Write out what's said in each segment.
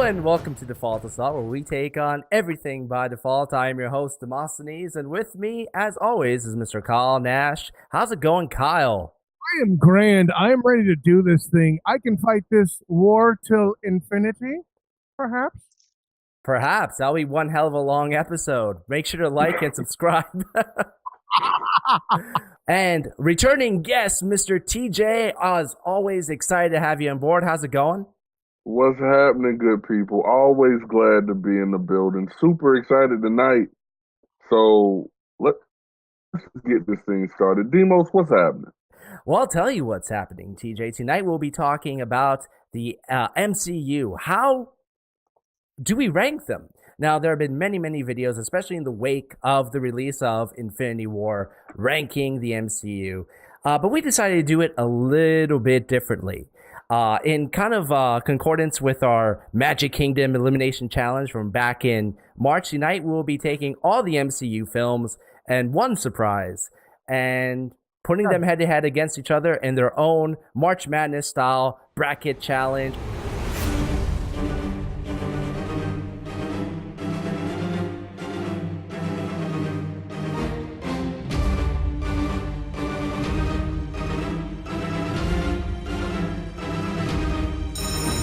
and welcome to Default Assault, where we take on everything by default. I am your host, Demosthenes, and with me, as always, is Mr. Kyle Nash. How's it going, Kyle? I am grand. I am ready to do this thing. I can fight this war till infinity, perhaps. Perhaps. That'll be one hell of a long episode. Make sure to like and subscribe. And returning guest, Mr. TJ, as always, excited to have you on board. How's it going? What's happening, good people? Always glad to be in the building. Super excited tonight. So let's get this thing started. Demos, what's happening? Well, I'll tell you what's happening, TJ. Tonight we'll be talking about the MCU. How do we rank them? Now, there have been many videos, especially in the wake of the release of Infinity War, ranking the MCU. But we decided to do it a little bit differently. In kind of concordance with our Magic Kingdom Elimination Challenge from back in March, tonight we'll be taking all the MCU films and one surprise and putting them head-to-head against each other in their own March Madness-style bracket challenge.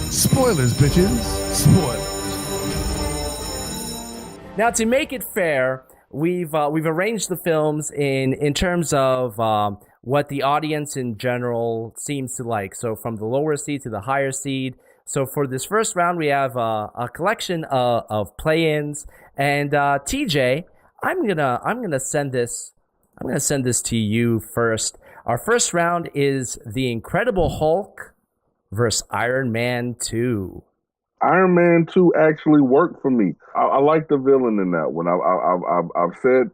Spoilers, bitches. Spoilers. Now, to make it fair, we've arranged the films in terms of what the audience in general seems to like. So from the lower seed to the higher seed. So for this first round, we have a collection of play-ins. And TJ, I'm gonna send this to you first. Our first round is the Incredible Hulk versus Iron Man 2. Iron Man 2 actually worked for me. I like the villain in that one. I've said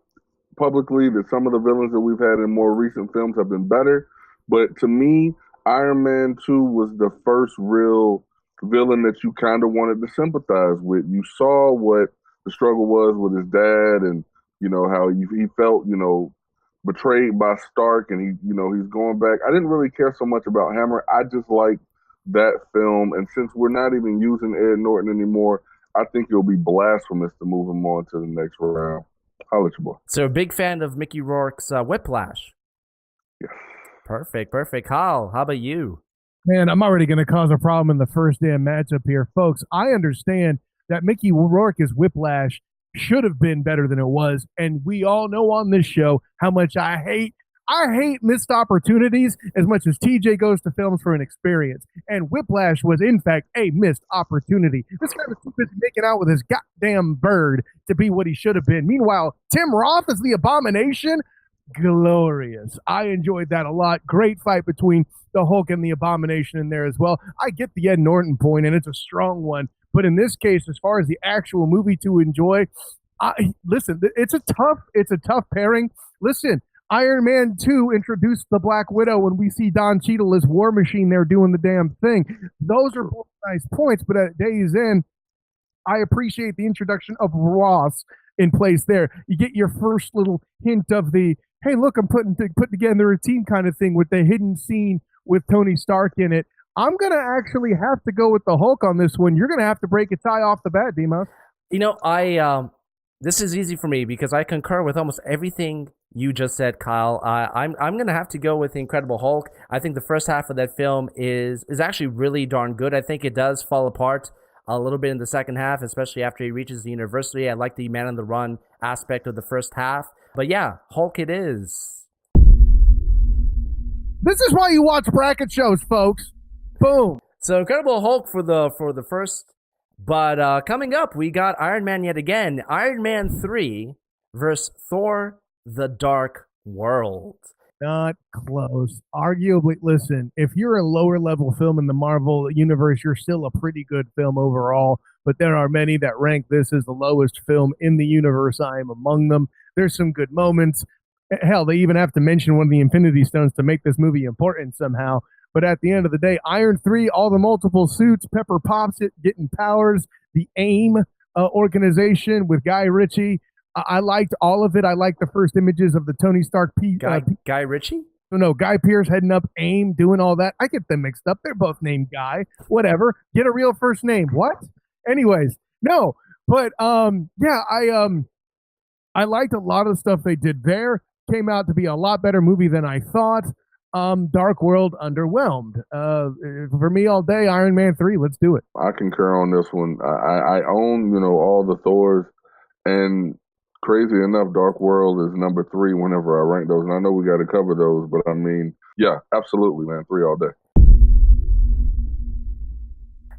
publicly that some of the villains that we've had in more recent films have been better, but to me, Iron Man 2 was the first real villain that you kind of wanted to sympathize with. You saw what the struggle was with his dad, and how he felt, betrayed by Stark, and he's going back. I didn't really care so much about Hammer. I just liked that film, and since we're not even using Ed Norton anymore, I think it'll be blasphemous to move him on to the next round. Holla at your boy. So, a big fan of Mickey Rourke's Whiplash. Yes. Perfect. Kyle, how about you? Man, I'm already going to cause a problem in the first damn matchup here. Folks, I understand that Mickey Rourke's Whiplash should have been better than it was, and we all know on this show how much I hate missed opportunities as much as TJ goes to films for an experience. And Whiplash was, in fact, a missed opportunity. This guy was too busy making out with his goddamn bird to be what he should have been. Meanwhile, Tim Roth is the Abomination. Glorious. I enjoyed that a lot. Great fight between the Hulk and the Abomination in there as well. I get the Ed Norton point, and it's a strong one. But in this case, as far as the actual movie to enjoy, listen, it's a tough pairing. Listen, Iron Man 2 introduced the Black Widow when we see Don Cheadle as War Machine there doing the damn thing. Those are both nice points, but at day's end, I appreciate the introduction of Ross in place there. You get your first little hint of the, hey, look, I'm putting together a team kind of thing with the hidden scene with Tony Stark in it. I'm going to actually have to go with the Hulk on this one. You're going to have to break a tie off the bat, Demos. This is easy for me because I concur with almost everything you just said, Kyle. I'm gonna have to go with the Incredible Hulk. I think the first half of that film is actually really darn good. I think it does fall apart a little bit in the second half, especially after he reaches the university. I like the man on the run aspect of the first half. But yeah, Hulk it is. This is why you watch bracket shows, folks. Boom. So Incredible Hulk for the first. But coming up, we got Iron Man yet again. Iron Man 3 versus Thor the Dark World. Not close. Arguably, listen, if you're a lower level film in the Marvel universe, you're still a pretty good film overall. But there are many that rank this as the lowest film in the universe. I am among them. There's some good moments. Hell, they even have to mention one of the Infinity Stones to make this movie important somehow. But at the end of the day, Iron 3, all the multiple suits, Pepper pops it, getting powers, the AIM organization with Guy Ritchie. I liked all of it. I liked the first images of the Tony Stark. Guy Ritchie? No, Guy Pearce heading up AIM, doing all that. I get them mixed up. They're both named Guy. Whatever. Get a real first name. What? Anyways, no, but yeah, I liked a lot of the stuff they did there. Came out to be a lot better movie than I thought. Dark World underwhelmed. For me all day, Iron Man 3. Let's do it. I concur on this one. I own, all the Thors, and crazy enough, Dark World is number 3 whenever I rank those. And I know we got to cover those, but I mean, yeah, absolutely, man. 3 all day.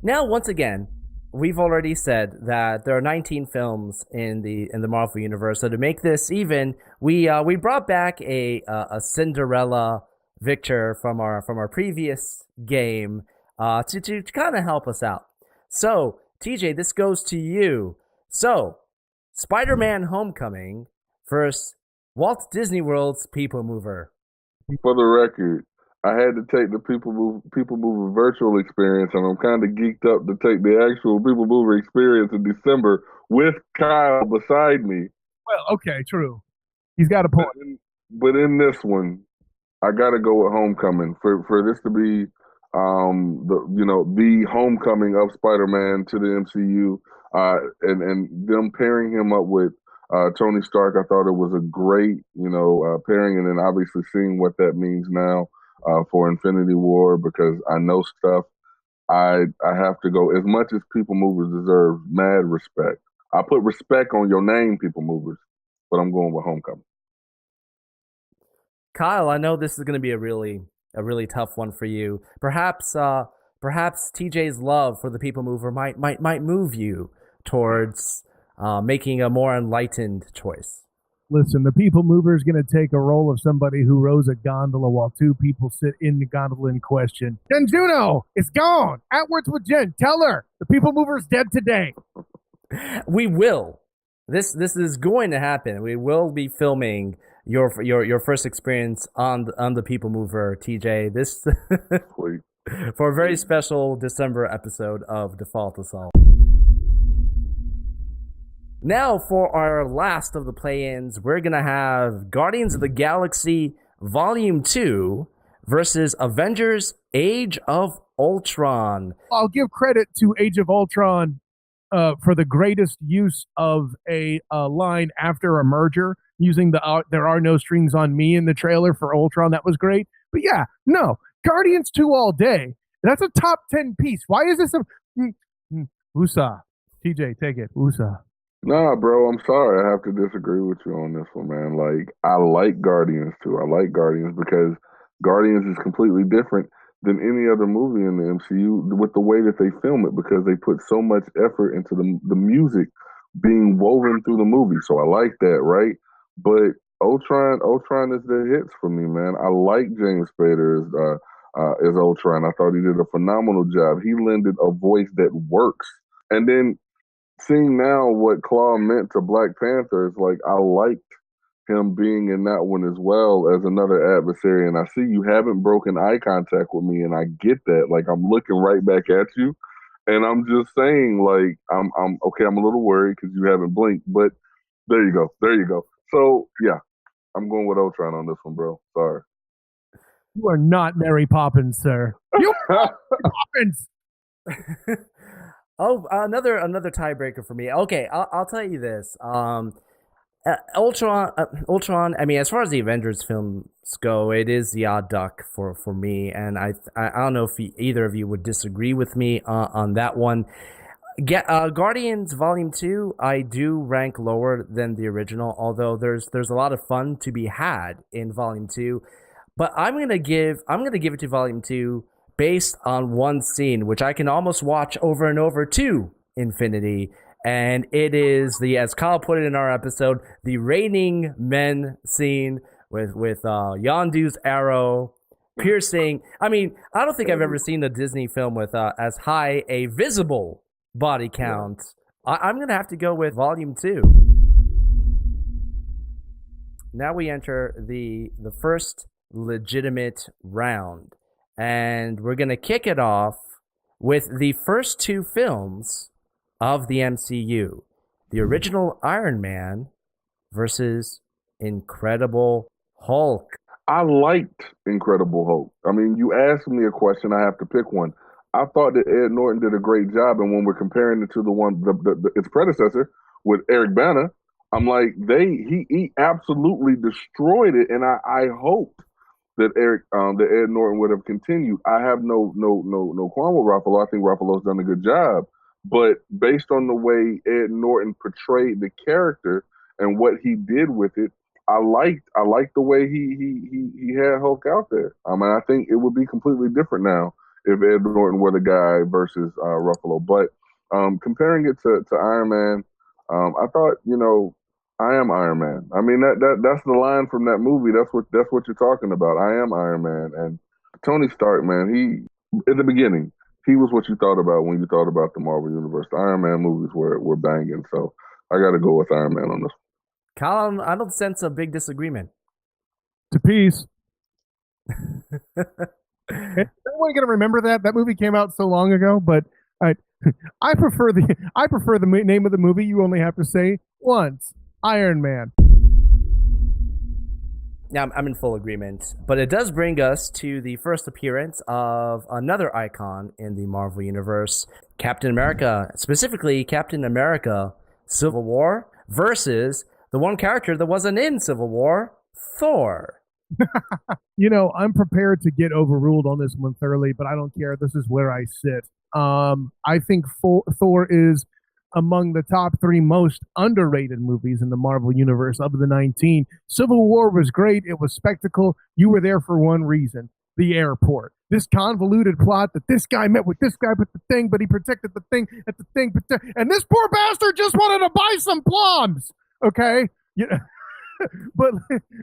Now, once again, we've already said that there are 19 films in the Marvel universe. So to make this even, we brought back a Cinderella Victor from our previous game to kind of help us out. So TJ, this goes to you. So Spider-Man: Homecoming versus Walt Disney World's People Mover. For the record, I had to take the People Mover virtual experience, and I'm kind of geeked up to take the actual People Mover experience in December with Kyle beside me. Well, okay, true. He's got a point. But in this one, I got to go with Homecoming for this to be the homecoming of Spider-Man to the MCU, and them pairing him up with Tony Stark. I thought it was a great pairing, and then obviously seeing what that means now for Infinity War, because I know stuff. I have to go, as much as People Movers deserve mad respect. I put respect on your name, People Movers, but I'm going with Homecoming. Kyle, I know this is going to be a really tough one for you. Perhaps TJ's love for the People Mover might move you towards making a more enlightened choice. Listen, the People Mover is going to take a role of somebody who rows a gondola while 2 people sit in the gondola in question. Jen Juno, it's gone. Outwards with Jen. Tell her the People Mover is dead today. We will. This is going to happen. We will be filming your first experience on the People Mover, TJ. This for a very special December episode of Default Assault. Now, for our last of the play-ins, we're going to have Guardians of the Galaxy Volume 2 versus Avengers Age of Ultron. I'll give credit to Age of Ultron for the greatest use of a line after a merger, using the "there are no strings on me" in the trailer for Ultron. That was great. But yeah, no, Guardians 2 all day. That's a top 10 piece. Why is this a... USA. TJ, take it. USA. Nah, bro, I'm sorry. I have to disagree with you on this one, man. Like, I like Guardians too. I like Guardians because Guardians is completely different than any other movie in the MCU with the way that they film it, because they put so much effort into the music being woven through the movie. So I like that, right? But Ultron is the hits for me, man. I like James Spader as Ultron. I thought he did a phenomenal job. He lended a voice that works. And then seeing now what Claw meant to Black Panther, is like, I liked him being in that one as well as another adversary. And I see you haven't broken eye contact with me, and I get that. Like, I'm looking right back at you, and I'm just saying, like, I'm okay. I'm a little worried because you haven't blinked, but there you go. So yeah, I'm going with Ultron on this one, bro. Sorry. You are not Mary Poppins, sir. You are Mary Poppins. Oh, another tiebreaker for me. Okay, I'll tell you this. Ultron. I mean, as far as the Avengers films go, it is the odd duck for me, and I don't know if either of you would disagree with me on that one. Guardians Volume 2, I do rank lower than the original, although there's a lot of fun to be had in Volume 2. But I'm gonna give it to Volume 2 based on one scene, which I can almost watch over and over to infinity. And it is as Kyle put it in our episode, the Raining Men scene with Yondu's arrow piercing. I mean, I don't think I've ever seen a Disney film with as high a visible body count. I'm going to have to go with Volume 2. Now we enter the first legitimate round. And we're going to kick it off with the first 2 films of the MCU. The original Iron Man versus Incredible Hulk. I liked Incredible Hulk. I mean, you asked me a question, I have to pick one. I thought that Ed Norton did a great job, and when we're comparing it to its predecessor with Eric Bana, I'm like he absolutely destroyed it, and I hoped that Ed Norton would have continued. I have no qualm with Ruffalo. I think Ruffalo's done a good job, but based on the way Ed Norton portrayed the character and what he did with it, I liked the way he had Hulk out there. I mean, I think it would be completely different now if Ed Norton were the guy versus Ruffalo. But comparing it to Iron Man, I thought, I am Iron Man. I mean, that's the line from that movie. That's what you're talking about. I am Iron Man. And Tony Stark, man, he at the beginning, he was what you thought about when you thought about the Marvel Universe. The Iron Man movies were banging. So I got to go with Iron Man on this. Kyle, I don't sense a big disagreement. To peace. Everyone gonna remember that movie came out so long ago, but I prefer the name of the movie. You only have to say once, Iron Man. Yeah, I'm in full agreement. But it does bring us to the first appearance of another icon in the Marvel Universe, Captain America, specifically Captain America Civil War versus the one character that wasn't in Civil War, Thor. I'm prepared to get overruled on this one thoroughly, but I don't care. This is where I sit. I think Thor is among the top 3 most underrated movies in the Marvel Universe of the 19. Civil War was great. It was spectacle. You were there for one reason, the airport. This convoluted plot that this guy met with this guy with the thing, but he protected the thing at the thing. And this poor bastard just wanted to buy some plums. Okay? But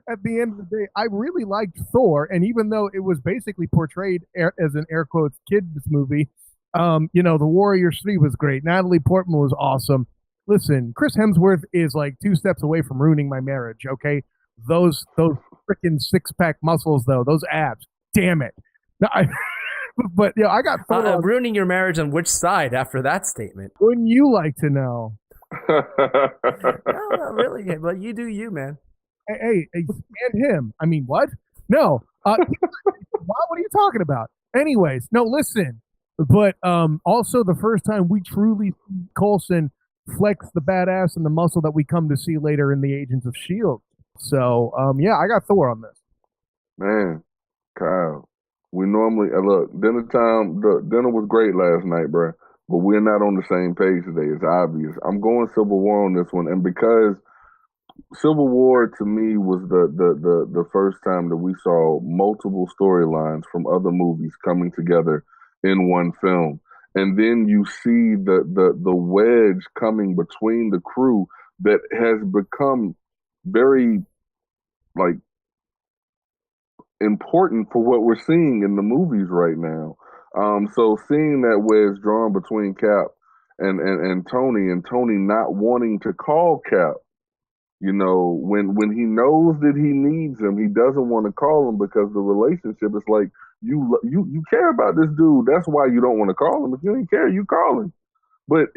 at the end of the day, I really liked Thor. And even though it was basically portrayed as an air quotes kids movie, the Warriors 3 was great. Natalie Portman was awesome. Listen, Chris Hemsworth is like 2 steps away from ruining my marriage, okay? Those freaking 6-pack muscles, though, those abs, damn it. No, but I got Thor. Ruining your marriage on which side after that statement? Wouldn't you like to know? No, not really, but you do you, man. Hey, and him. I mean, what? No. What are you talking about? Anyways, no, listen. But also the first time we truly see Coulson flex the badass and the muscle that we come to see later in the Agents of S.H.I.E.L.D. So, I got Thor on this. Man, Kyle, we normally, look, dinner was great last night, bro, but we're not on the same page today. It's obvious. I'm going Civil War on this one, and because Civil War to me was the first time that we saw multiple storylines from other movies coming together in one film. And then you see the wedge coming between the crew that has become very important for what we're seeing in the movies right now. So seeing that wedge drawn between Cap and Tony not wanting to call Cap, when he knows that he needs him, he doesn't want to call him because the relationship is like, you care about this dude. That's why you don't want to call him. If you ain't care, you call him. But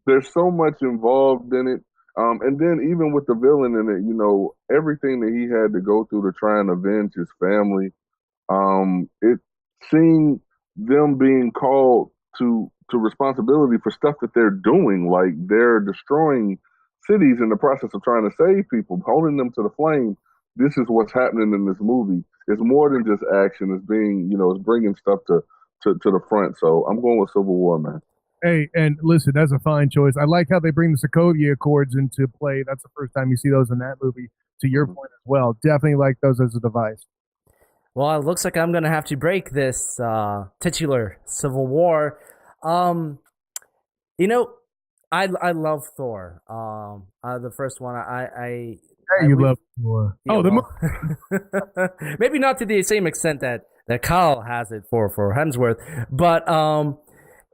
there's so much involved in it. And then even with the villain in it, everything that he had to go through to try and avenge his family, seeing them being called to responsibility for stuff that they're doing, like they're destroying cities in the process of trying to save people, holding them to the flame. This is what's happening in this movie. It's more than just action. It's it's bringing stuff to the front. So I'm going with Civil War, man. Hey, and listen, that's a fine choice. I like how they bring the Sokovia Accords into play. That's the first time you see those in that movie. To your point as well, definitely like those as a device. Well, it looks like I'm going to have to break this titular Civil War. I love Thor. The first one, love Thor. Maybe not to the same extent that Kyle has it for Hemsworth, but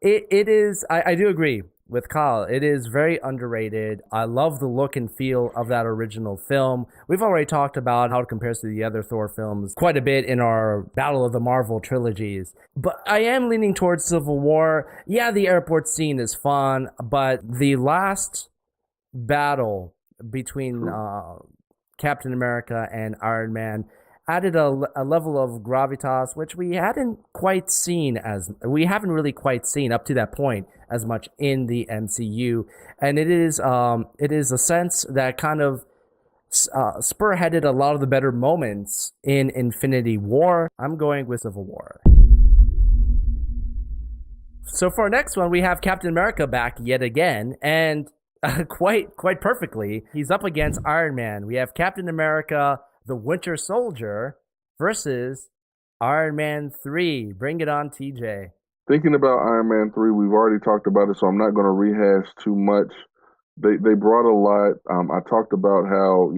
it is. I do agree with Kyle. It is very underrated. I love the look and feel of that original film. We've already talked about how it compares to the other Thor films quite a bit in our Battle of the Marvel trilogies. But I am leaning towards Civil War. Yeah, the airport scene is fun, but the last battle between Captain America and Iron Man added a level of gravitas which we haven't really quite seen up to that point as much in the MCU, and it is a sense that kind of spearheaded a lot of the better moments in Infinity War. I'm going with Civil War. So for our next one, we have Captain America back yet again, and quite perfectly, he's up against Iron Man. We have Captain America, the Winter Soldier, versus Iron Man 3. Bring it on, TJ. Thinking about Iron Man 3, we've already talked about it, so I'm not going to rehash too much. They brought a lot. I talked about how,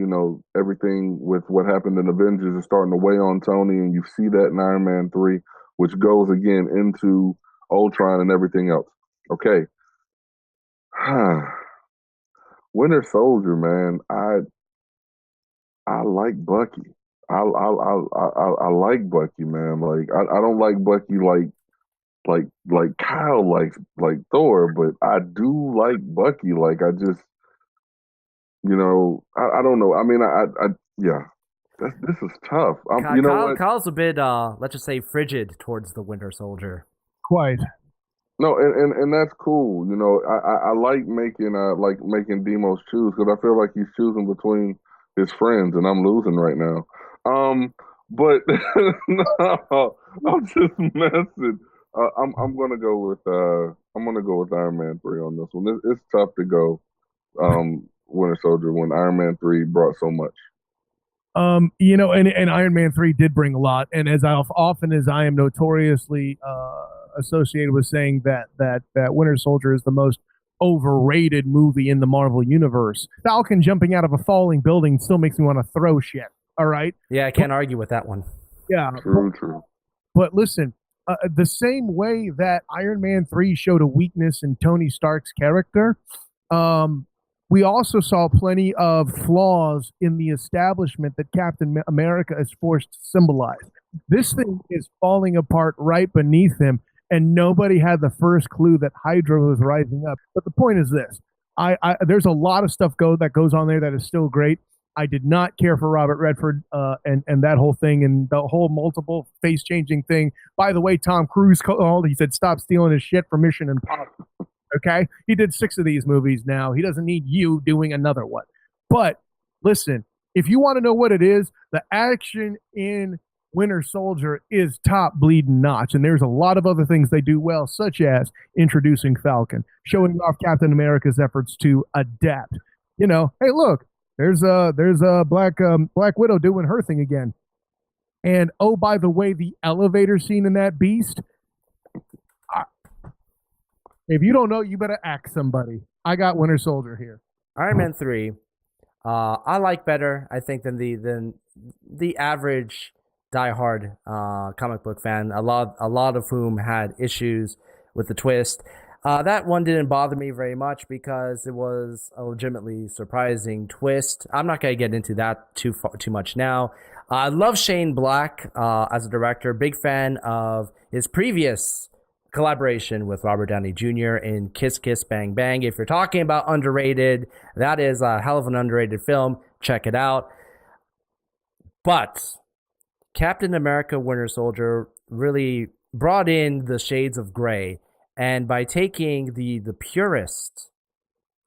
everything with what happened in Avengers is starting to weigh on Tony, and you see that in Iron Man 3, which goes again into Ultron and everything else. Okay. Winter Soldier, man. I like Bucky. I like Bucky, man. Like I don't like Bucky like Kyle likes like Thor, but I do like Bucky. Like I just, I don't know. I mean, yeah. This is tough. Kyle's a bit, let's just say, frigid towards the Winter Soldier. Quite. No, and that's cool. I like making Demos choose because I feel like he's choosing between his friends, and I'm losing right now. But no, I'm just messing. I'm gonna go with Iron Man 3 on this one. It's tough to go Winter Soldier when Iron Man 3 brought so much. And Iron Man 3 did bring a lot, and as often as I am notoriously associated with saying that Winter Soldier is the most overrated movie in the Marvel universe, Falcon jumping out of a falling building still makes me want to throw shit. All right. Yeah, I can't argue with that one. Yeah. True. But listen, the same way that Iron Man 3 showed a weakness in Tony Stark's character, we also saw plenty of flaws in the establishment that Captain America is forced to symbolize. This thing is falling apart right beneath him, and nobody had the first clue that Hydra was rising up. But the point is this. There's a lot of stuff that goes on there that is still great. I did not care for Robert Redford and that whole thing and the whole multiple face-changing thing. By the way, Tom Cruise called. He said, stop stealing his shit from Mission Impossible. Okay? He did 6 of these movies now. He doesn't need you doing another one. But listen, if you want to know what it is, the action in Winter Soldier is top bleeding notch. And there's a lot of other things they do well, such as introducing Falcon, showing off Captain America's efforts to adapt. Hey, look, there's a Black Widow doing her thing again. And oh, by the way, the elevator scene in that beast. If you don't know, you better ask somebody. I got Winter Soldier here. Iron Man 3, I like better, I think, than the average diehard comic book fan. A lot of whom had issues with the twist. That one didn't bother me very much because it was a legitimately surprising twist. I'm not going to get into that too much now. I love Shane Black as a director. Big fan of his previous collaboration with Robert Downey Jr. in Kiss Kiss Bang Bang. If you're talking about underrated, that is a hell of an underrated film. Check it out. But Captain America Winter Soldier really brought in the shades of gray. And by taking the purest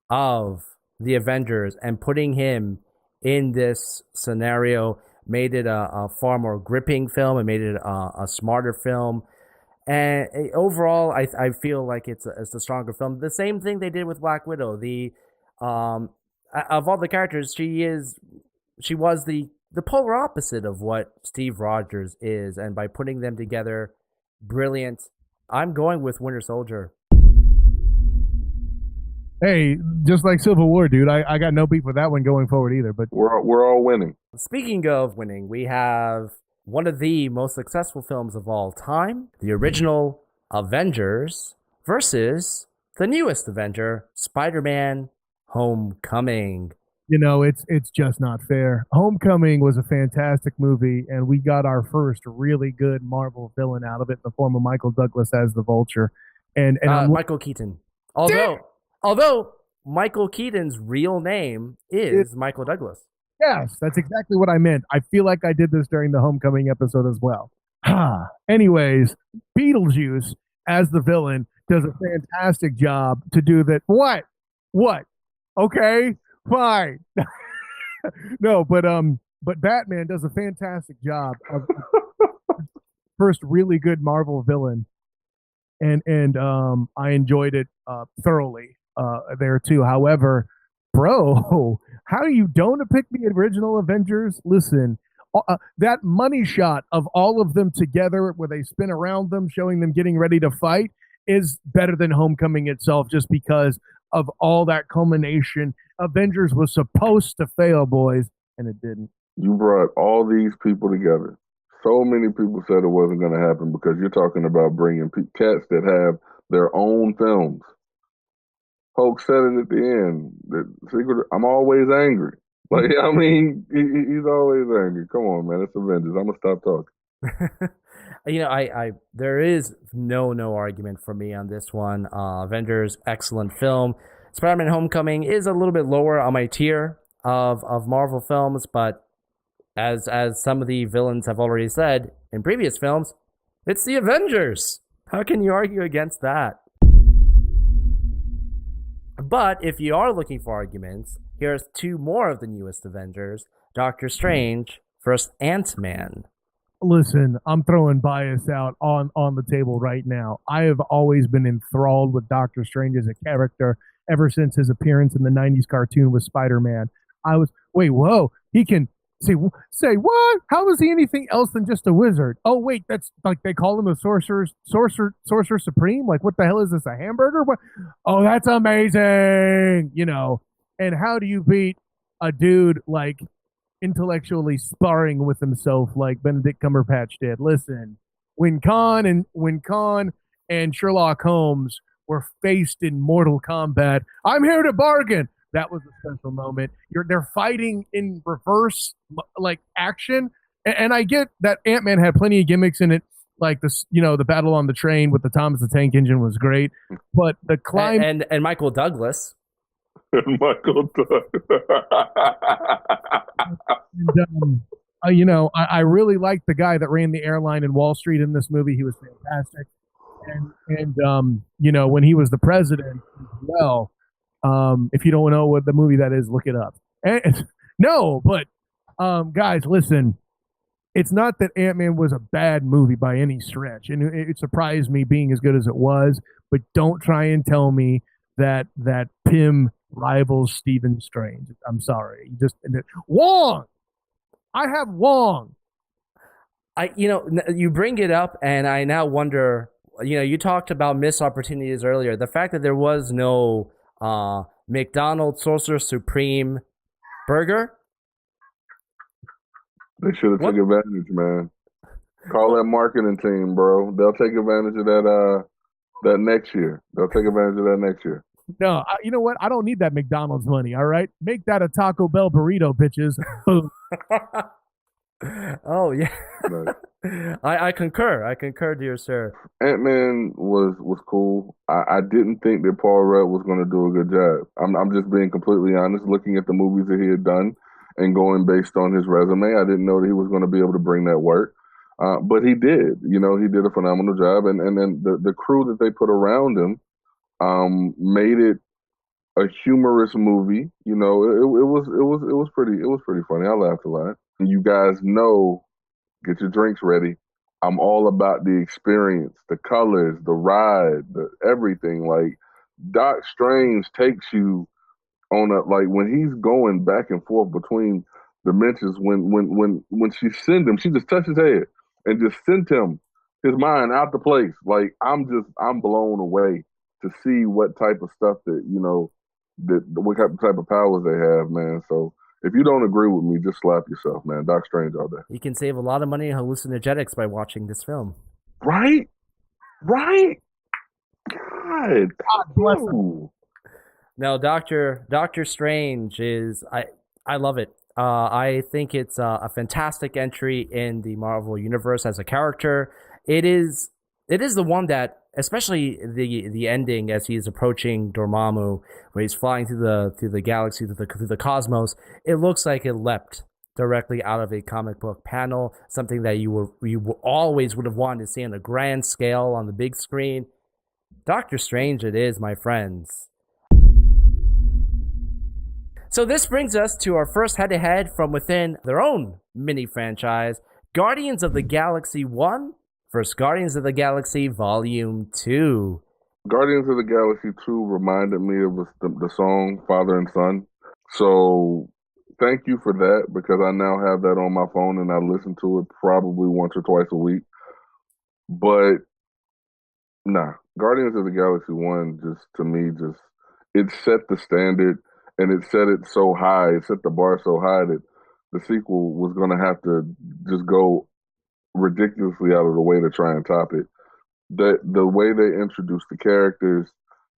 of the Avengers and putting him in this scenario, made it a far more gripping film. It made it a smarter film. And overall, I feel like it's a stronger film. The same thing they did with Black Widow. Of all the characters, she was the polar opposite of what Steve Rogers is. And by putting them together, brilliant. I'm going with Winter Soldier. Hey, just like Civil War, dude. I got no beef with that one going forward either. But we're all winning. Speaking of winning, we have one of the most successful films of all time, the original Avengers versus the newest Avenger, Spider-Man: Homecoming. It's just not fair. Homecoming was a fantastic movie, and we got our first really good Marvel villain out of it in the form of Michael Douglas as the Vulture, and Michael Keaton. Although Michael Keaton's real name is Michael Douglas. Yes, that's exactly what I meant. I feel like I did this during the Homecoming episode as well. Anyways, Beetlejuice as the villain does a fantastic job to do that. What? What? Okay, fine. No, but Batman does a fantastic job of first really good Marvel villain, and I enjoyed it thoroughly there too. However, bro, how you don't pick the original Avengers? Listen, that money shot of all of them together, where they spin around them, showing them getting ready to fight, is better than Homecoming itself, just because of all that culmination. Avengers was supposed to fail, boys, and it didn't. You brought all these people together. So many people said it wasn't going to happen because you're talking about bringing cats that have their own films. Hulk said it at the end. The secret. I'm always angry. Like I mean, he's always angry. Come on, man. It's Avengers. I'm gonna stop talking. I there is no argument for me on this one. Avengers, excellent film. Spider-Man: Homecoming is a little bit lower on my tier of Marvel films, but as some of the villains have already said in previous films, it's the Avengers. How can you argue against that? But if you are looking for arguments, here's two more of the newest Avengers: Doctor Strange versus Ant-Man. Listen, I'm throwing bias out on the table right now. I have always been enthralled with Doctor Strange as a character ever since his appearance in the 90s cartoon with Spider-Man. I was, wait, whoa, he can say what? How is he anything else than just a wizard? Oh wait, that's like they call him a sorcerer supreme. Like what the hell is this? A hamburger? What? Oh, that's amazing. And how do you beat a dude like intellectually sparring with himself like Benedict Cumberbatch did? Listen, when Khan and Sherlock Holmes were faced in mortal combat, I'm here to bargain. That was a special moment. They're fighting in reverse, like action, and I get that Ant-Man had plenty of gimmicks in it, like this, the battle on the train with the Thomas the Tank Engine was great, but the climb and Michael Douglas, Michael Douglas. and, I really liked the guy that ran the airline in Wall Street in this movie. He was fantastic, and when he was the president as well. If you don't know what the movie that is, look it up. No, but guys, listen. It's not that Ant-Man was a bad movie by any stretch, and it surprised me being as good as it was. But don't try and tell me that Pym rivals Stephen Strange. I'm sorry, Wong. I have Wong. You bring it up, and I now wonder. You talked about missed opportunities earlier. The fact that there was no McDonald's Sorcerer Supreme burger. They should have taken advantage, man. Call that marketing team, bro. They'll take advantage of that next year. They'll take advantage of that next year. No, you know what? I don't need that McDonald's money. All right, make that a Taco Bell burrito, bitches. Oh yeah, Right. I concur, dear sir. Ant-Man was cool. I didn't think that Paul Rudd was going to do a good job. I'm just being completely honest. Looking at the movies that he had done and going based on his resume, I didn't know that he was going to be able to bring that work. But he did. He did a phenomenal job, and then the crew that they put around him made it a humorous movie. It was pretty funny. I laughed a lot. You guys know, get your drinks ready. I'm all about the experience, the colors, the ride, the everything. Like Doc Strange takes you on when he's going back and forth between dimensions. When she sends him, she just touches his head and just sent him his mind out the place. Like I'm blown away to see what type of stuff what type of powers they have, man. So if you don't agree with me, just slap yourself, man. Doc Strange all day. You can save a lot of money in hallucinogenics by watching this film. Right? God bless him. No, Doctor Strange is I love it. I think it's a fantastic entry in the Marvel universe as a character. It is the one that especially the ending as he's approaching Dormammu, where he's flying through the galaxy, through the cosmos. It looks like it leapt directly out of a comic book panel, something that you always would have wanted to see on a grand scale on the big screen. Doctor Strange it is, my friends. So this brings us to our first head-to-head from within their own mini franchise, Guardians of the Galaxy 1 versus Guardians of the Galaxy Volume 2. Guardians of the Galaxy 2 reminded me of the song Father and Son. So thank you for that, because I now have that on my phone and I listen to it probably once or twice a week. But nah, Guardians of the Galaxy 1 just, to me, just, it set the standard, and it set it so high, it set the bar so high that the sequel was going to have to just go ridiculously out of the way to try and top it. The way they introduced the characters,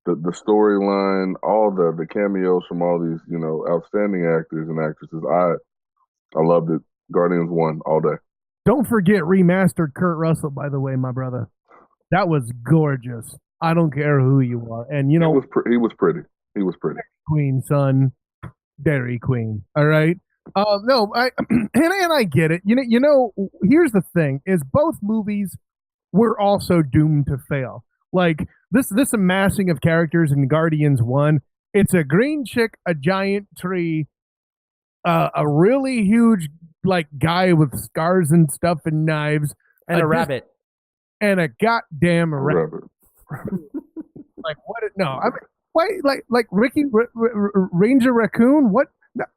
the storyline, all the cameos from all these, you know, outstanding actors and actresses, I loved it. Guardians 1 all day. Don't forget remastered Kurt Russell, by the way, my brother. That was gorgeous. I don't care who you are. And, you know, he was pretty. He was pretty. Queen, son. Dairy Queen. All right. No, and I get it. You know, here's the thing: is both movies were also doomed to fail. Like this amassing of characters in Guardians 1. It's a green chick, a giant tree, a really huge like guy with scars and stuff and knives, and a rabbit, and a goddamn rabbit. Like what? No, I mean, why? Like Ricky Ranger Raccoon? What?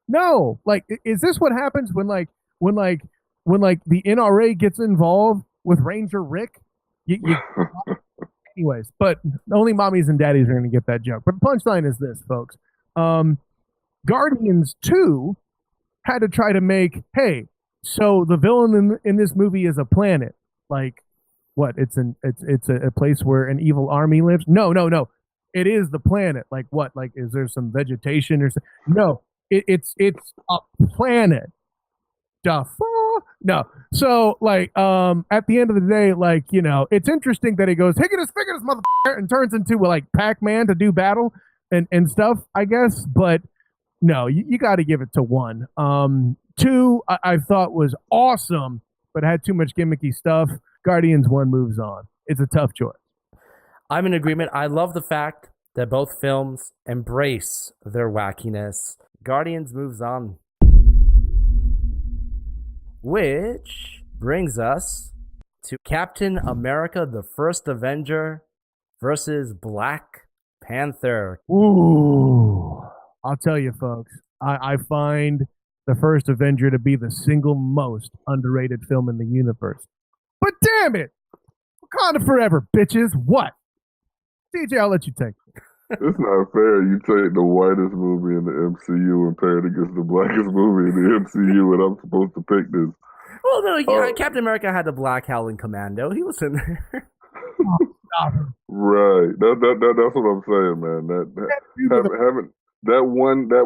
No, like, is this what happens when the NRA gets involved with Ranger Rick? Anyways, but only mommies and daddies are going to get that joke. But the punchline is this, folks. Guardians 2 had to try to make, hey, so the villain in this movie is a planet. Like, what? It's a place where an evil army lives? No. It is the planet. Like what? Like, is there some vegetation or something? No. It's a planet. No. So like at the end of the day, like, you know, it's interesting that he goes, hickus fickus motherfucker, and turns into like Pac-Man to do battle and stuff, I guess. But no, you got to give it to 1. 2 I thought was awesome, but had too much gimmicky stuff. Guardians 1 moves on. It's a tough choice. I'm in agreement. I love the fact that both films embrace their wackiness. Guardians moves on. Which brings us to Captain America, the First Avenger versus Black Panther. Ooh. I'll tell you, folks, I find the First Avenger to be the single most underrated film in the universe. But damn it! Wakanda forever, bitches. What? DJ, I'll let you take it. It's not fair. You take the whitest movie in the MCU and pair it against the blackest movie in the MCU, and I'm supposed to pick this. Well, no, Captain America had the Black Howling Commando. He was in there. Right. That's what I'm saying, man. Having that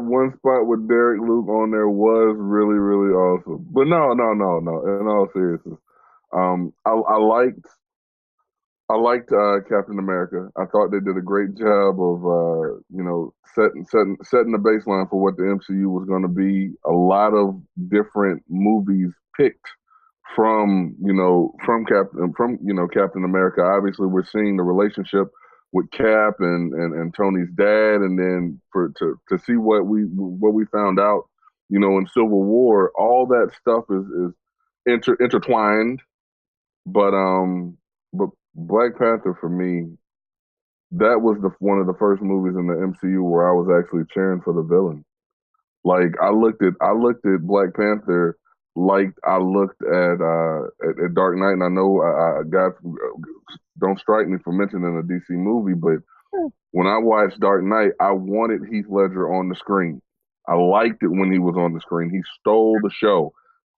one spot with Derek Luke on there was really, really awesome. But no. In all seriousness, I liked Captain America. I thought they did a great job of setting the baseline for what the MCU was going to be. A lot of different movies picked from Captain America. Obviously, we're seeing the relationship with Cap and Tony's dad, and then to see what we found out, in Civil War. All that stuff is intertwined, but Black Panther, for me, that was one of the first movies in the MCU where I was actually cheering for the villain. Like I looked at Black Panther like I looked at Dark Knight, and I know I got don't strike me for mentioning a DC movie, but when I watched Dark Knight, I wanted Heath Ledger on the screen. I liked it when he was on the screen. He stole the show.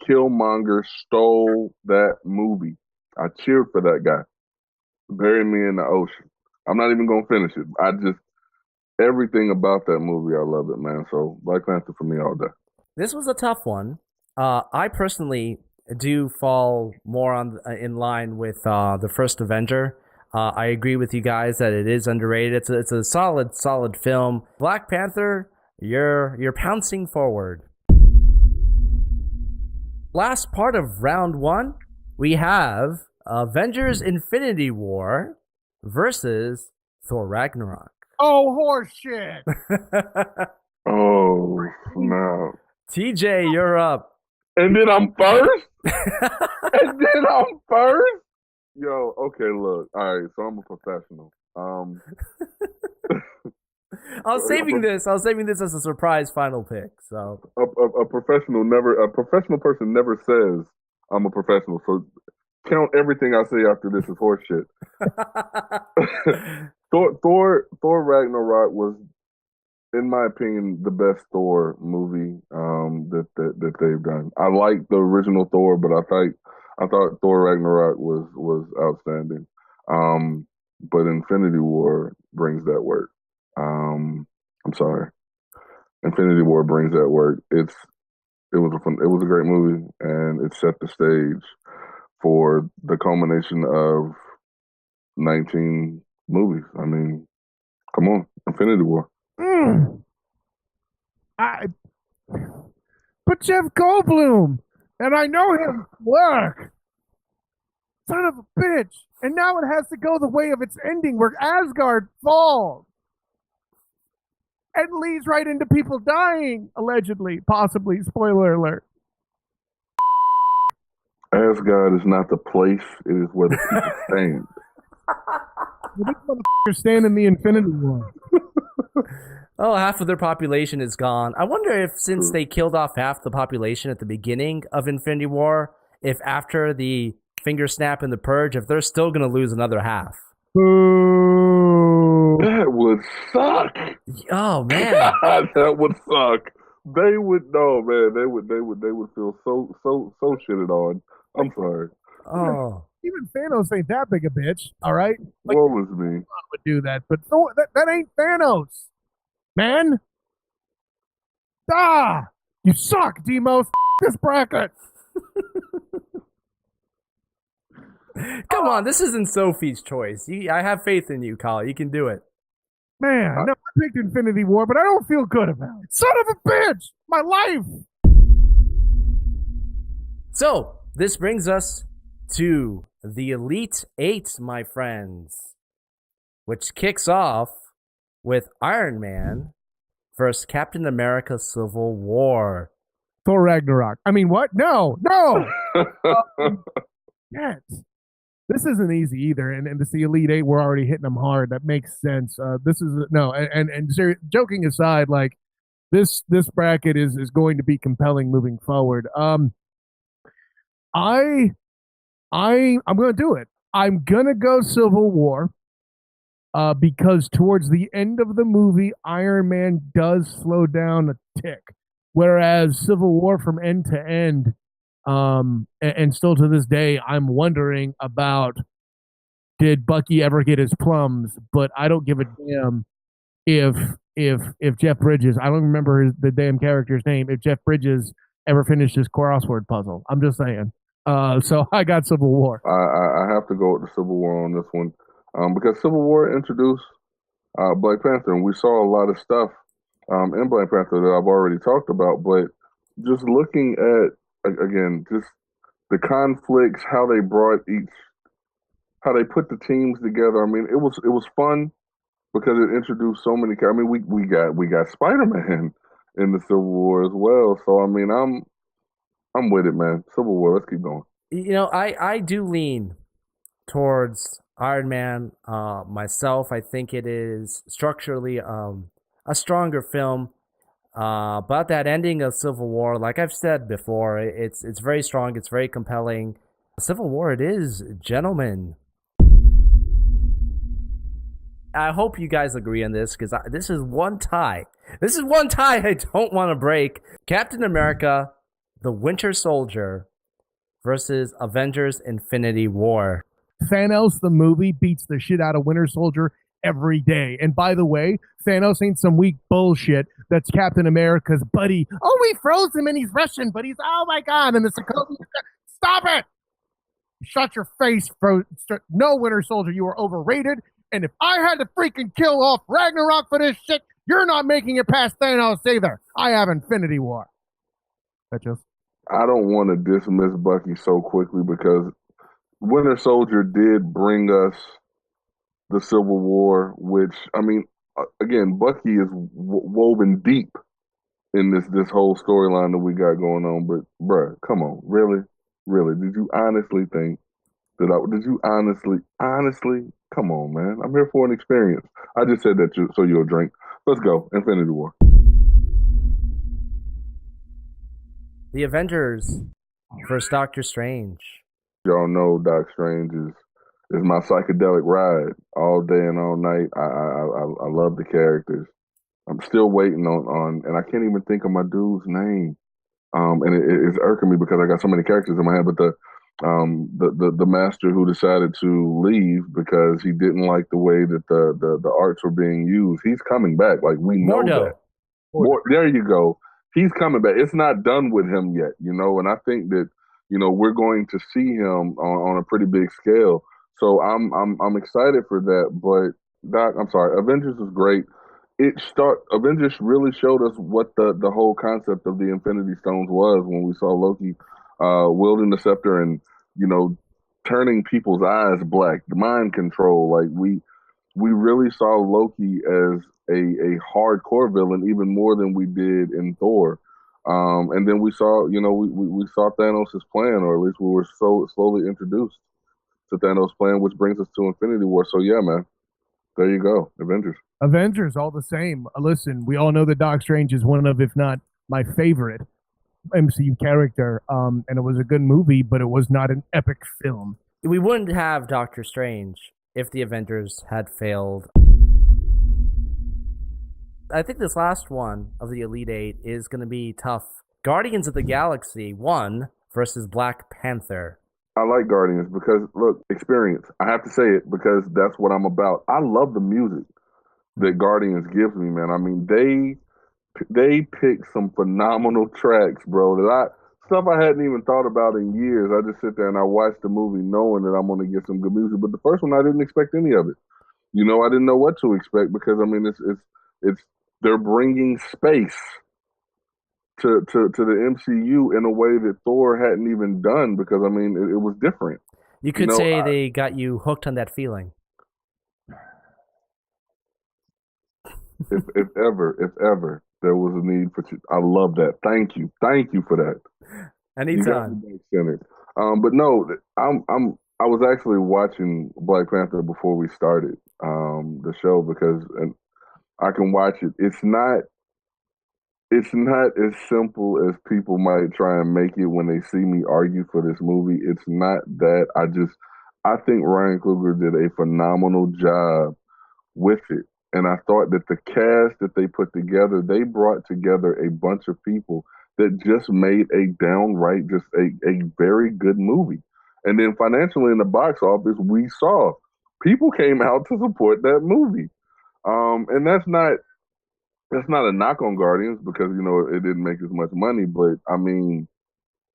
Killmonger stole that movie. I cheered for that guy. Bury me in the ocean. I'm not even gonna finish it. Everything about that movie, I love it, man. So Black Panther for me all day. This was a tough one. I personally do fall more in line with the first Avenger. I agree with you guys that it is underrated. It's a solid film. Black Panther, you're pouncing forward. Last part of round one, we have Avengers Infinity War versus Thor Ragnarok. Oh, horse shit. Oh, no. TJ, you're up. And then I'm first? And then I'm first? Yo, okay, look. All right, so I'm a professional. I was saving this as a surprise final pick. So a professional person never says I'm a professional. So count everything I say after this as horseshit. Thor Ragnarok was, in my opinion, the best Thor movie that they've done. I like the original Thor, but I thought Thor Ragnarok was outstanding. But Infinity War brings that work. I'm sorry, Infinity War brings that work. It was a great movie, and it set the stage for the culmination of 19 movies. I mean, come on, Infinity War. But Jeff Goldblum, and I know him work. Son of a bitch. And now it has to go the way of its ending where Asgard falls. And leads right into people dying, allegedly, possibly. Spoiler alert. Asgard is not the place; it is where the people stand. Well, these motherfuckers stand in the Infinity War. Oh, half of their population is gone. I wonder if, since they killed off half the population at the beginning of Infinity War, if after the finger snap and the purge, if they're still going to lose another half. Boo. That would suck. Oh man, that would suck. They would man. They would feel so shitted on. I'm sorry. Oh, even Thanos ain't that big a bitch. All right, like, what was me? Would do that, but Thor, that ain't Thanos, man. You suck, Demos. This bracket. Come on, this isn't Sophie's choice. I have faith in you, Kyle. You can do it. Man, no, I picked Infinity War, but I don't feel good about it. Son of a bitch! My life! So, this brings us to the Elite Eight, my friends, which kicks off with Iron Man versus Captain America Civil War. Thor Ragnarok. I mean, what? No! Yes. This isn't easy either, and it's the Elite Eight. We're already hitting them hard. That makes sense. This is joking aside, like this bracket is going to be compelling moving forward. I'm going to do it. I'm gonna go Civil War, because towards the end of the movie, Iron Man does slow down a tick, whereas Civil War from end to end. And still to this day, I'm wondering about, did Bucky ever get his plums? But I don't give a damn if Jeff Bridges, I don't remember the damn character's name, if Jeff Bridges ever finished his crossword puzzle. I'm just saying. So I got Civil War. I have to go with the Civil War on this one, because Civil War introduced Black Panther, and we saw a lot of stuff in Black Panther that I've already talked about. But just looking at, again, just the conflicts, how they put the teams together. I mean, it was fun because it introduced so many. I mean, we got Spider-Man in the Civil War as well. So I mean, I'm with it, man. Civil War. Let's keep going. You know, I do lean towards Iron Man myself. I think it is structurally a stronger film. But that ending of Civil War, like I've said before, it's very strong. It's very compelling. Civil War it is, gentlemen. I hope you guys agree on this, because this is one tie. This is one tie I don't want to break. Captain America, the Winter Soldier versus Avengers Infinity War. Thanos, the movie, beats the shit out of Winter Soldier every day. And by the way, Thanos ain't some weak bullshit that's Captain America's buddy. Oh, we froze him and he's Russian, but he's, oh my God, and the Sokovia. Stop it! Shut your face, bro. No, Winter Soldier, you are overrated. And if I had to freaking kill off Ragnarok for this shit, you're not making it past Thanos either. I have Infinity War. Betcha. I don't want to dismiss Bucky so quickly because Winter Soldier did bring us the Civil War, which, I mean, again, Bucky is woven deep in this whole storyline that we got going on. But, bruh, come on. Really? Really? Did you honestly think did you honestly? Come on, man. I'm here for an experience. I just said that so you'll drink. Let's go. Infinity War. The Avengers versus Doctor Strange. Y'all know Doc Strange is my psychedelic ride all day and all night. I love the characters. I'm still waiting on, and I can't even think of my dude's name. And it's irking me because I got so many characters in my head. But the master who decided to leave because he didn't like the way that the arts were being used. He's coming back. Like, we know that. There you go. He's coming back. It's not done with him yet, and I think that, we're going to see him on a pretty big scale. So I'm excited for that. But Doc, I'm sorry, Avengers was great. Avengers really showed us what the whole concept of the Infinity Stones was when we saw Loki wielding the scepter and, turning people's eyes black, the mind control. Like, we really saw Loki as a hardcore villain, even more than we did in Thor. And then we saw, we saw Thanos' plan, or at least we were so slowly introduced to Thanos' plan, which brings us to Infinity War. So yeah, man, there you go, Avengers, all the same. Listen, we all know that Doc Strange is one of, if not my favorite MCU character. And it was a good movie, but it was not an epic film. We wouldn't have Doctor Strange if the Avengers had failed. I think this last one of the Elite Eight is going to be tough. Guardians of the Galaxy 1 versus Black Panther. I like Guardians because, look, experience. I have to say it because that's what I'm about. I love the music that Guardians gives me, man. I mean, they pick some phenomenal tracks, bro, stuff I hadn't even thought about in years. I just sit there and I watch the movie knowing that I'm going to get some good music. But the first one, I didn't expect any of it. I didn't know what to expect because, I mean, it's they're bringing space to the MCU in a way that Thor hadn't even done because, I mean, it was different. You could say they got you hooked on that feeling. If ever there was a need for, I love that. Thank you for that. Anytime. But no, I was actually watching Black Panther before we started the show because, and I can watch it. It's not as simple as people might try and make it when they see me argue for this movie. It's not that. I think Ryan Coogler did a phenomenal job with it. And I thought that the cast that they put together, they brought together a bunch of people that just made a downright, just a very good movie. And then financially in the box office, we saw people came out to support that movie. And that's not a knock on Guardians because, it didn't make as much money. But, I mean,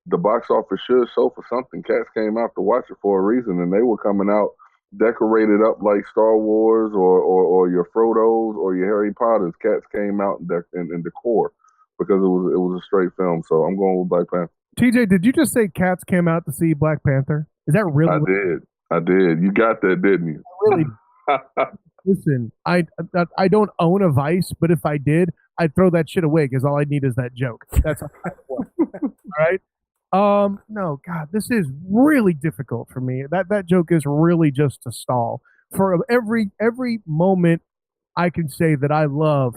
the box office should show for something. Cats came out to watch it for a reason, and they were coming out decorated up like Star Wars or your Frodo's or your Harry Potters. Cats came out in decor because it was a straight film. So I'm going with Black Panther. TJ, did you just say Cats came out to see Black Panther? Is that really? I did. You got that, didn't you? Really? Listen, I don't own a Vice, but if I did, I'd throw that shit away because all I need is that joke. That's all right. No, God, this is really difficult for me. That joke is really just a stall. For every moment I can say that I love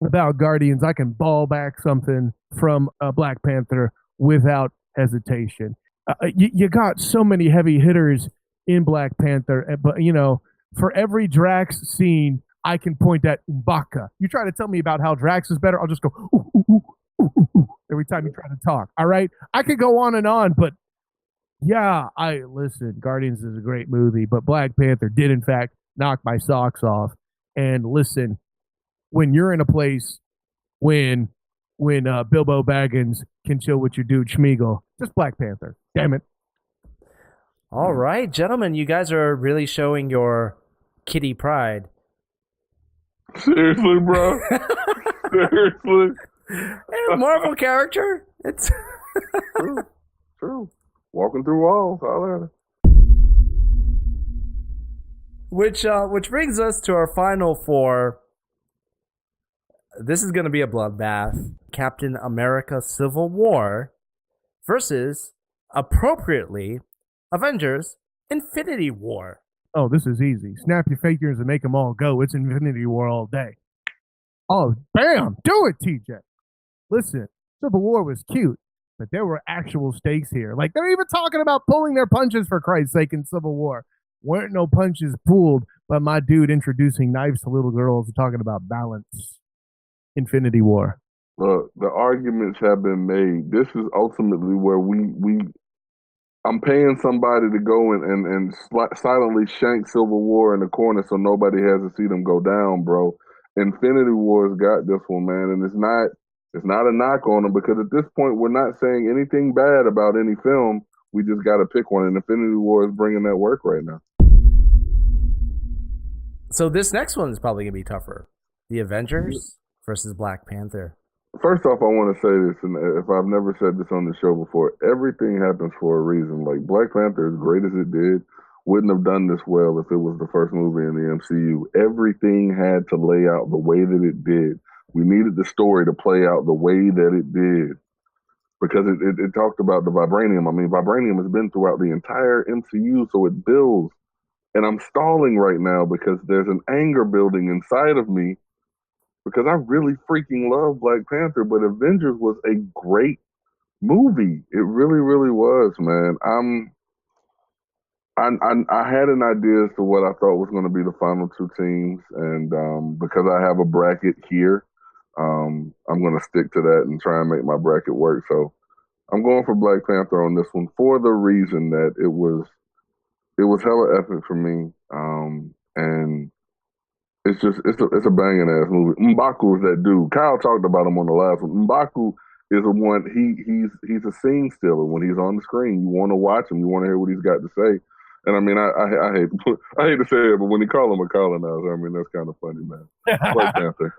about Guardians, I can ball back something from Black Panther without hesitation. You got so many heavy hitters in Black Panther, but for every Drax scene, I can point at M'Baka. You try to tell me about how Drax is better, I'll just go ooh, ooh, ooh, ooh, ooh, ooh, every time you try to talk. All right, I could go on, but yeah, listen. Guardians is a great movie, but Black Panther did in fact knock my socks off. And listen, when you're in a place when Bilbo Baggins can chill with your dude Schmeagol, just Black Panther. Damn it. All right, gentlemen, you guys are really showing your kitty pride. Seriously, bro. Seriously. And a Marvel character. It's True. Walking through walls. All that. which brings us to our final four. This is going to be a bloodbath. Captain America: Civil War versus, appropriately, Avengers: Infinity War. Oh, this is easy. Snap your fingers and make them all go. It's Infinity War all day. Oh, bam! Do it, TJ. Listen, Civil War was cute, but there were actual stakes here. Like, they're even talking about pulling their punches, for Christ's sake, in Civil War. Weren't no punches pulled, but my dude introducing knives to little girls and talking about balance. Infinity War. Look, the arguments have been made. This is ultimately where I'm paying somebody to go and silently shank Civil War in the corner so nobody has to see them go down, bro. Infinity War's got this one, man, and it's not a knock on them, because at this point we're not saying anything bad about any film. We just got to pick one, and Infinity War is bringing that work right now. So this next one is probably going to be tougher. The Avengers versus Black Panther. First off, I want to say this, and if I've never said this on the show before, everything happens for a reason. Like, Black Panther, as great as it did, wouldn't have done this well if it was the first movie in the MCU. Everything had to lay out the way that it did. We needed the story to play out the way that it did, because it talked about the vibranium. I mean, vibranium has been throughout the entire MCU, so it builds. And I'm stalling right now because there's an anger building inside of me, because I really freaking love Black Panther, but Avengers was a great movie. It really, really was, man. I had an idea as to what I thought was going to be the final two teams, and because I have a bracket here, I'm going to stick to that and try and make my bracket work. So I'm going for Black Panther on this one, for the reason that it was hella epic for me, and it's a banging ass movie. M'Baku is that dude. Kyle talked about him on the last one. M'Baku is the one. He's a scene stealer. When he's on the screen, you want to watch him. You want to hear what he's got to say. And I mean, I hate to say it, but when he call him a colonizer, I mean, that's kind of funny, man. Black Panther.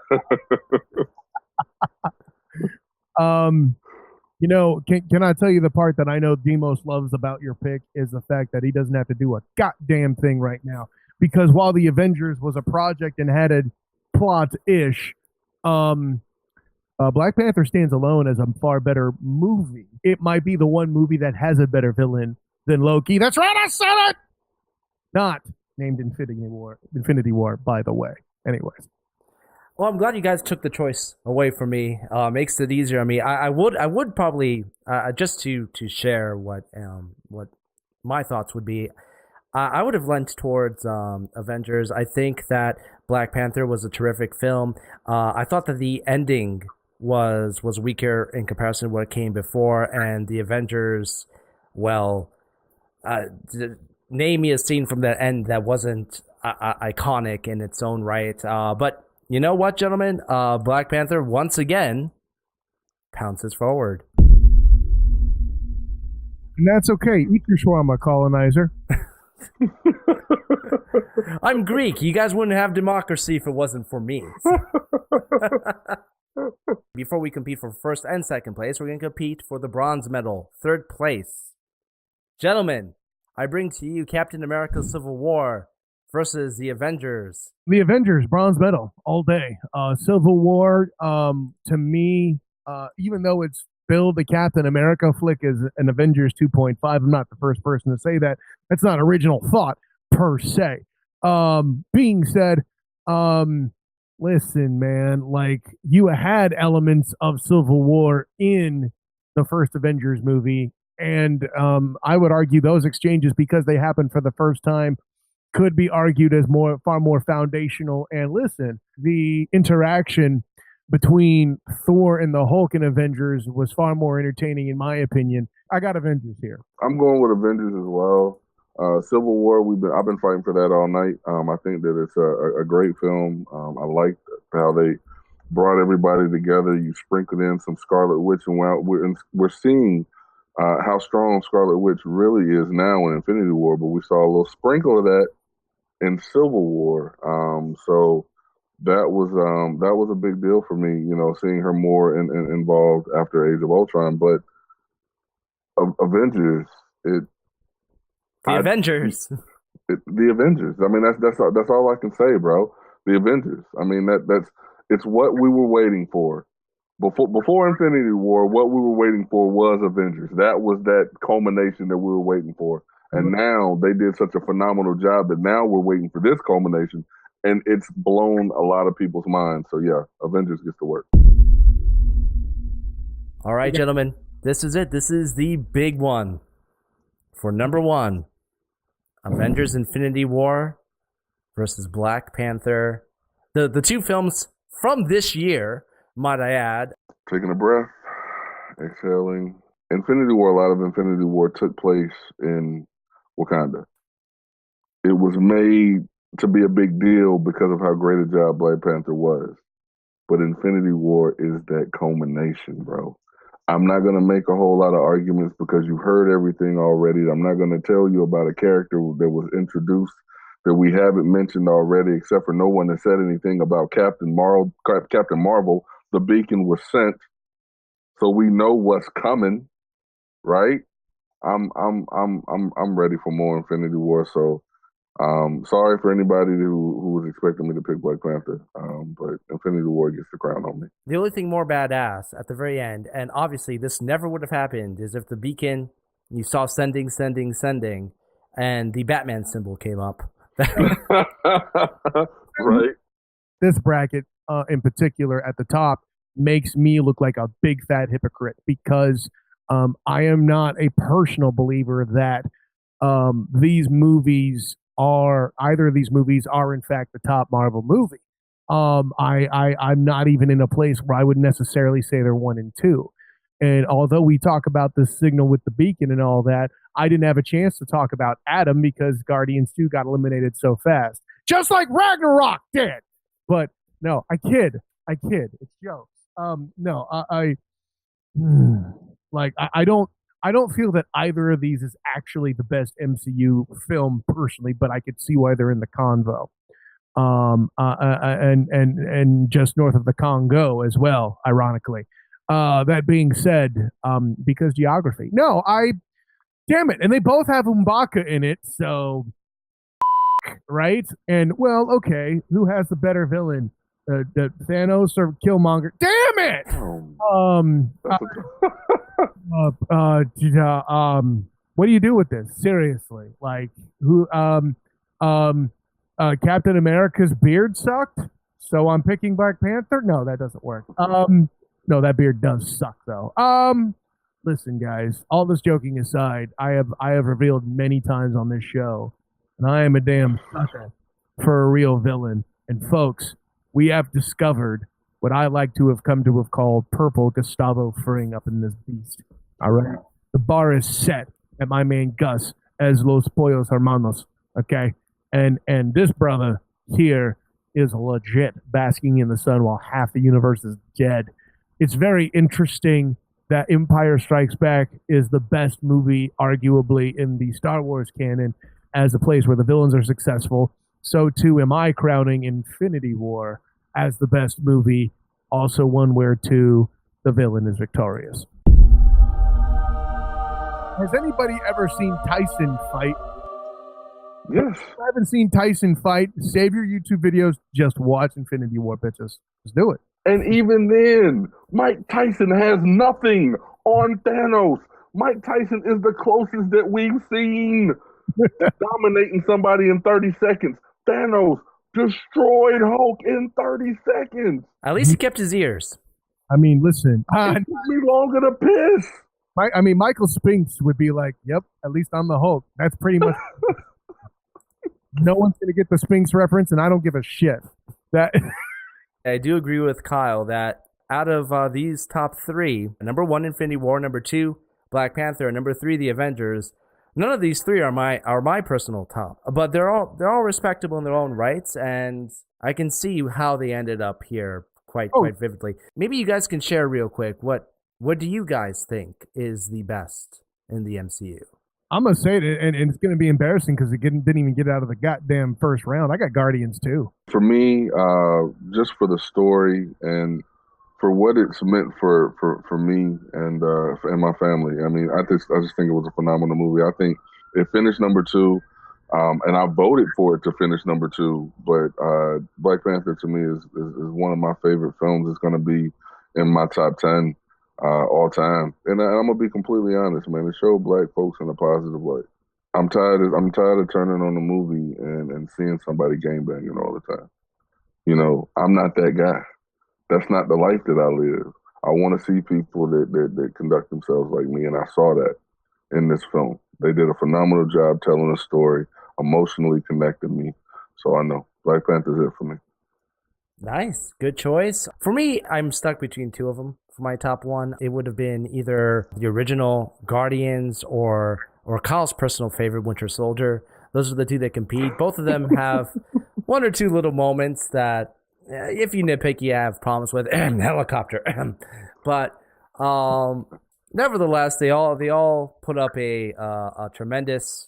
You know, can I tell you the part that I know Demos loves about your pick is the fact that he doesn't have to do a goddamn thing right now. Because while the Avengers was a project and had a plot-ish, Black Panther stands alone as a far better movie. It might be the one movie that has a better villain than Loki. That's right, I said it! Not named Infinity War, by the way. Anyways. Well, I'm glad you guys took the choice away from me. Makes it easier on me. I would probably just to share what my thoughts would be. I would have lent towards Avengers. I think that Black Panther was a terrific film. I thought that the ending was weaker in comparison to what came before, and the Avengers, well, name me a scene from the end that wasn't iconic in its own right. But you know what, gentlemen? Black Panther, once again, pounces forward. And that's okay. Eat your shawarma, colonizer. I'm Greek. You guys wouldn't have democracy if it wasn't for me. Before we compete for first and second place, we're going to compete for the bronze medal, third place. Gentlemen, I bring to you Captain America: Civil War versus the Avengers. The Avengers, bronze medal, all day. Civil War, to me, even though it's billed the Captain America flick as an Avengers 2.5, I'm not the first person to say that. That's not original thought, per se. Being said, listen, man, like, you had elements of Civil War in the first Avengers movie, and I would argue those exchanges, because they happened for the first time, could be argued as far more foundational. And listen, the interaction between Thor and the Hulk in Avengers was far more entertaining, in my opinion. I got Avengers here. I'm going with Avengers as well. Civil War, I've been fighting for that all night. I think that it's a great film. I like how they brought everybody together. You sprinkled in some Scarlet Witch, and we're seeing how strong Scarlet Witch really is now in Infinity War, but we saw a little sprinkle of that in Civil War. So that was a big deal for me, seeing her more involved after Age of Ultron. But Avengers, it The Avengers. the Avengers. I mean, that's all I can say, bro. The Avengers. I mean, it's what we were waiting for. Before Infinity War, what we were waiting for was Avengers. That was that culmination that we were waiting for. And now they did such a phenomenal job that now we're waiting for this culmination, and it's blown a lot of people's minds. So yeah, Avengers gets to work. All right, gentlemen, this is it. This is the big one for number one. Avengers Infinity War versus Black Panther. The two films from this year, might I add. Taking a breath, exhaling. Infinity War, a lot of Infinity War took place in Wakanda. It was made to be a big deal because of how great a job Black Panther was. But Infinity War is that culmination, bro. I'm not going to make a whole lot of arguments because you've heard everything already. I'm not going to tell you about a character that was introduced that we haven't mentioned already, except for no one has said anything about Captain Marvel. The beacon was sent, so we know what's coming, right? I'm ready for more Infinity War. So, sorry for anybody who was expecting me to pick Black Panther. But Infinity War gets the crown on me. The only thing more badass at the very end, and obviously this never would have happened, is if the beacon you saw sending, and the Batman symbol came up. Right. This bracket, in particular, at the top, makes me look like a big fat hypocrite because I am not a personal believer that either of these movies are in fact the top Marvel movie. I'm not even in a place where I would necessarily say they're 1 and 2. And although we talk about the signal with the beacon and all that, I didn't have a chance to talk about Adam because Guardians 2 got eliminated so fast. Just like Ragnarok did. But no, I kid. It's jokes. No, I don't feel that either of these is actually the best MCU film personally, but I could see why they're in the convo. And just north of the Congo as well, ironically. That being said, because geography. No, damn it. And they both have M'Baka in it, so right? And well, okay, who has the better villain? Thanos or Killmonger? Damn it! What do you do with this? Seriously, like who? Captain America's beard sucked, so I'm picking Black Panther. No, that doesn't work. No, that beard does suck though. Listen, guys. All this joking aside, I have revealed many times on this show, and I am a damn sucker for a real villain. And folks, we have discovered what I like to have come to have called purple Gustavo Fring up in this beast. All right, the bar is set at my man Gus as Los Pollos Hermanos. Okay, and this brother here is legit basking in the sun while half the universe is dead. It's very interesting that Empire Strikes Back is the best movie, arguably, in the Star Wars canon as a place where the villains are successful. So, too, am I crowning Infinity War as the best movie, also one where, too, the villain is victorious. Has anybody ever seen Tyson fight? Yes. If I haven't seen Tyson fight, save your YouTube videos, just watch Infinity War, bitches. Just do it. And even then, Mike Tyson has nothing on Thanos. Mike Tyson is the closest that we've seen dominating somebody in 30 seconds. Thanos destroyed Hulk in 30 seconds. At least he kept his ears. I mean, listen. It took me longer to piss. Michael Spinks would be like, yep, at least I'm the Hulk. That's pretty much. No one's going to get the Spinks reference, and I don't give a shit. That. I do agree with Kyle that out of these top three, number 1, Infinity War, number 2, Black Panther, and number 3, The Avengers, none of these three are my personal top. But they're all respectable in their own rights, and I can see how they ended up here quite vividly. Maybe you guys can share real quick what what do you guys think is the best in the MCU? I'm gonna say it, and it's gonna be embarrassing because it didn't even get out of the goddamn first round. I got Guardians too. For me, just for the story and for what it's meant for me and my family. I mean, I just think it was a phenomenal movie. I think it finished number two, and I voted for it to finish number two. But Black Panther to me is one of my favorite films. It's going to be in my top 10 all time. And I'm gonna be completely honest, man. It showed black folks in a positive light. I'm tired of turning on a movie and seeing somebody gangbanging all the time. You know, I'm not that guy. That's not the life that I live. I want to see people that conduct themselves like me, and I saw that in this film. They did a phenomenal job telling a story, emotionally connected me. So I know Black Panther's it for me. Nice. Good choice. For me, I'm stuck between two of them for my top one. It would have been either the original Guardians or Kyle's personal favorite, Winter Soldier. Those are the two that compete. Both of them have one or two little moments that, if you nitpick, you have problems with. Helicopter. But nevertheless, they all put up a tremendous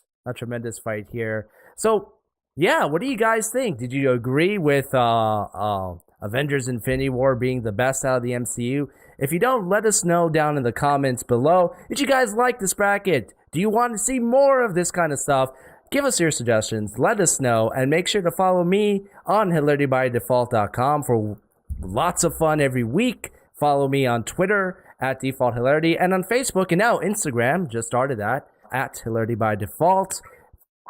fight here. So, yeah, what do you guys think? Did you agree with Avengers Infinity War being the best out of the MCU? If you don't, let us know down in the comments below. Did you guys like this bracket? Do you want to see more of this kind of stuff? Give us your suggestions. Let us know. And make sure to follow me on hilaritybydefault.com for lots of fun every week. Follow me on Twitter at DefaultHilarity and on Facebook and now Instagram. Just started that at HilarityByDefault.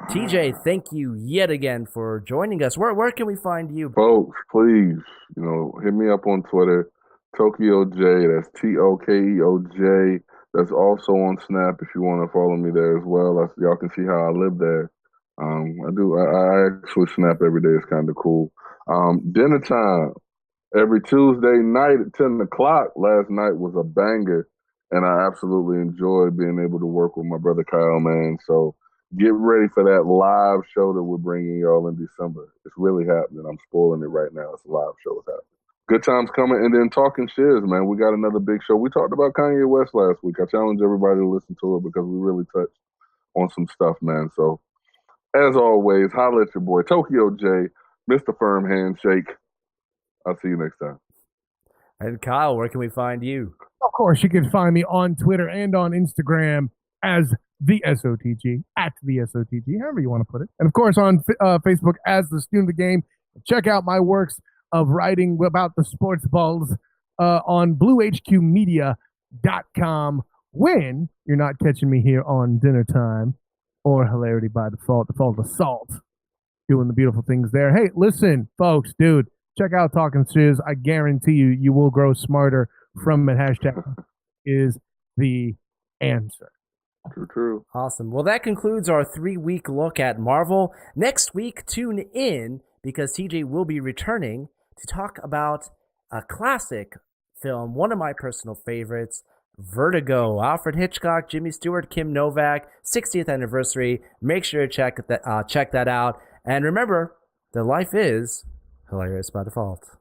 TJ, thank you yet again for joining us. Where can we find you? Folks, please, hit me up on Twitter, Tokeo J. That's TOKEOJ. That's also on Snap if you want to follow me there as well. Y'all can see how I live there. I actually snap every day. It's kind of cool. Dinner time every Tuesday night at 10 o'clock. Last night was a banger, and I absolutely enjoyed being able to work with my brother Kyle, man. So get ready for that live show that we're bringing y'all in December. It's really happening. I'm spoiling it right now. It's a live show. It's happening. Good times coming. And then talking shiz, man. We got another big show. We talked about Kanye West last week. I challenge everybody to listen to it because we really touched on some stuff, man. So, as always, holla at your boy, Tokeo J, Mr. Firm Handshake. I'll see you next time. And Kyle, where can we find you? Of course, you can find me on Twitter and on Instagram as the SOTG, at the SOTG, however you want to put it. And of course, on Facebook as the Student of the Game. Check out my works of writing about the sports balls on bluehqmedia.com when you're not catching me here on Dinner Time or Hilarity by Default Assault, doing the beautiful things there. Hey, listen, folks, dude, check out Talking Shiz. I guarantee you will grow smarter from it. Hashtag is the answer. True. Awesome. Well, that concludes our 3-week look at Marvel. Next week, tune in because TJ will be returning to talk about a classic film, one of my personal favorites, Vertigo. Alfred Hitchcock, Jimmy Stewart, Kim Novak, 60th anniversary. Make sure to check that out. And remember, that life is hilarious by default.